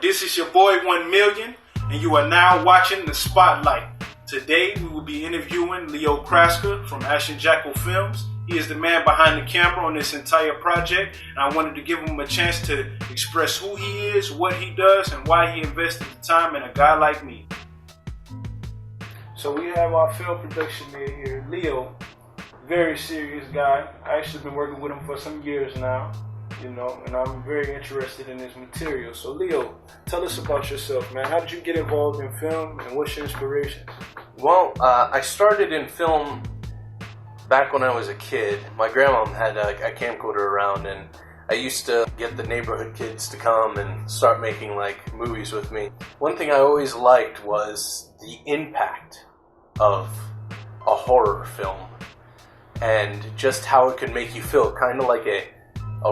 This is your boy 1 Million, and you are now watching The Spotlight. Today we will be interviewing Leo Kraska from Ashen Jackal Films. He is the man behind the camera on this entire project, and I wanted to give him a chance to express who he is, what he does, and why he invested the time in a guy like me. So we have our film production man here, Leo. Very serious guy. I actually been working with him for some years now, and I'm very interested in his material. So Leo, tell us about yourself, man. How did you get involved in film, and what's your inspiration? Well, I started in film back when I was a kid. My grandma had a camcorder around, and I used to get the neighborhood kids to come and start making movies with me. One thing I always liked was the impact of a horror film and just how it could make you feel, kind of like a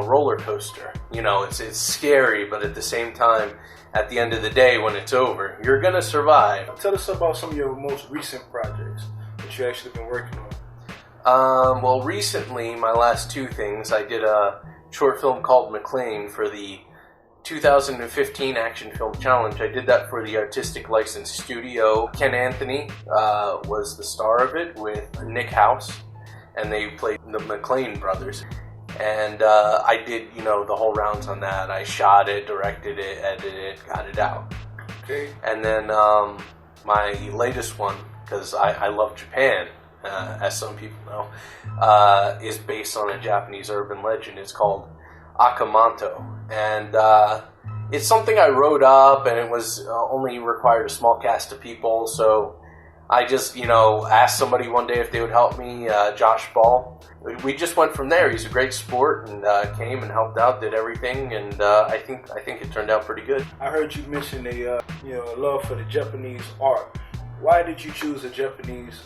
roller coaster. It's scary, but at the same time, at the end of the day, when it's over, you're gonna survive. Tell us about some of your most recent projects that you actually been working on. Well, recently, my last two things, I did a short film called McLean for the 2015 Action Film Challenge. I did that for the Artistic License Studio. Ken Anthony was the star of it with Nick House, and they played the McLean brothers. And I did, the whole rounds on that. I shot it, directed it, edited it, got it out. Okay. And then my latest one, because I love Japan, as some people know, is based on a Japanese urban legend. It's called Akamanto. And it's something I wrote up, and it was only required a small cast of people. So I just, asked somebody one day if they would help me, Josh Ball. We just went from there. He's a great sport, and came and helped out, did everything, and I think it turned out pretty good. I heard you mention a love for the Japanese art. Why did you choose a Japanese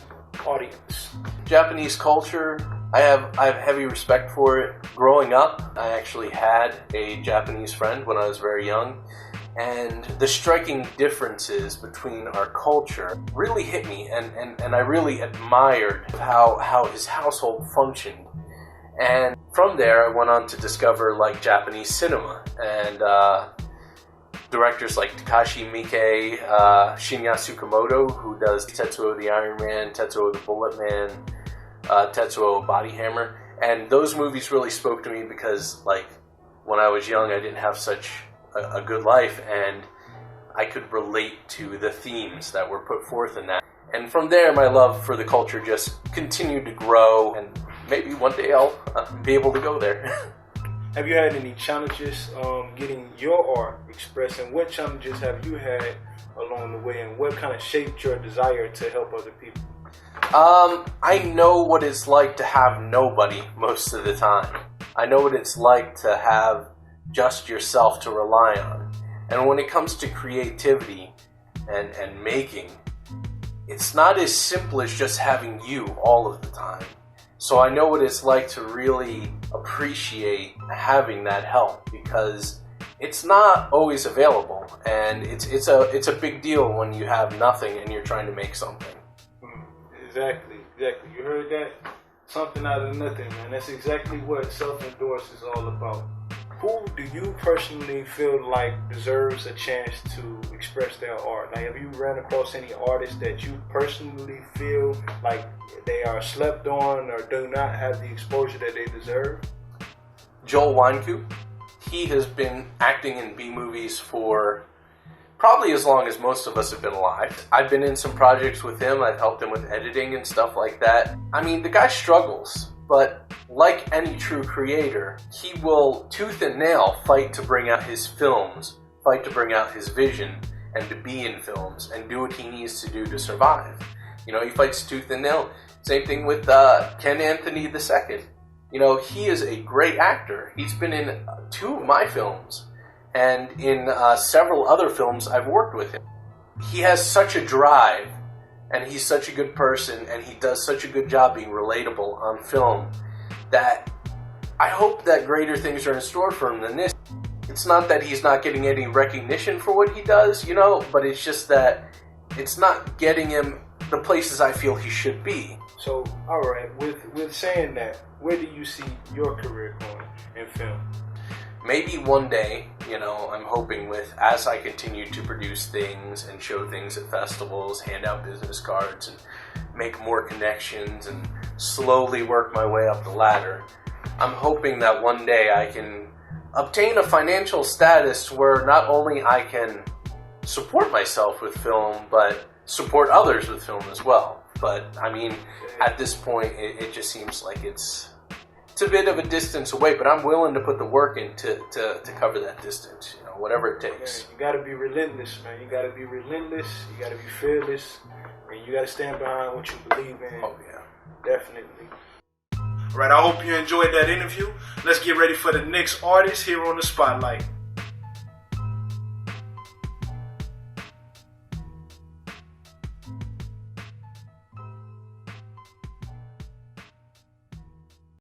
audience? Japanese culture, I have heavy respect for it. Growing up, I actually had a Japanese friend when I was very young, and the striking differences between our culture really hit me, and I really admired how his household functioned. And from there, I went on to discover Japanese cinema, and directors like Takashi Miike, Shinya Tsukamoto, who does Tetsuo the Iron Man, Tetsuo the Bullet Man, Tetsuo Body Hammer. And those movies really spoke to me because, when I was young, I didn't have such a good life, and I could relate to the themes that were put forth in that. And from there, my love for the culture just continued to grow, and maybe one day I'll be able to go there. Have you had any challenges getting your art expressed, and what challenges have you had along the way, and what kind of shaped your desire to help other people? I know what it's like to have nobody most of the time. I know what it's like to have just yourself to rely on. And when it comes to creativity and making, it's not as simple as just having you all of the time. So I know what it's like to really appreciate having that help, because it's not always available, and it's a big deal when you have nothing and you're trying to make something. Exactly. You heard that? Something out of nothing, man. That's exactly what self-endorsed is all about. Who do you personally feel like deserves a chance to express their art? Have you ran across any artists that you personally feel like they are slept on or do not have the exposure that they deserve? Joel Wynkoop. He has been acting in B-movies for probably as long as most of us have been alive. I've been in some projects with him. I've helped him with editing and stuff like that. I mean, the guy struggles, but like any true creator, he will tooth and nail fight to bring out his films, fight to bring out his vision, and to be in films, and do what he needs to do to survive. He fights tooth and nail. Same thing with Ken Anthony II. He is a great actor. He's been in 2 of my films, and in several other films I've worked with him. He has such a drive, and he's such a good person, and he does such a good job being relatable on film, that I hope that greater things are in store for him than this. It's not that he's not getting any recognition for what he does, but it's just that it's not getting him the places I feel he should be. So, alright, with saying that, where do you see your career going in film? maybe one day, I'm hoping as I continue to produce things and show things at festivals, hand out business cards, and make more connections and slowly work my way up the ladder, I'm hoping that one day I can obtain a financial status where not only I can support myself with film, but support others with film as well. But at this point, it just seems like it's a bit of a distance away. But I'm willing to put the work in to cover that distance. Whatever it takes. Man, you got to be relentless, man. You got to be relentless. You got to be fearless. And you got to stand behind what you believe in. Oh yeah, definitely. All right, I hope you enjoyed that interview. Let's get ready for the next artist here on the Spotlight.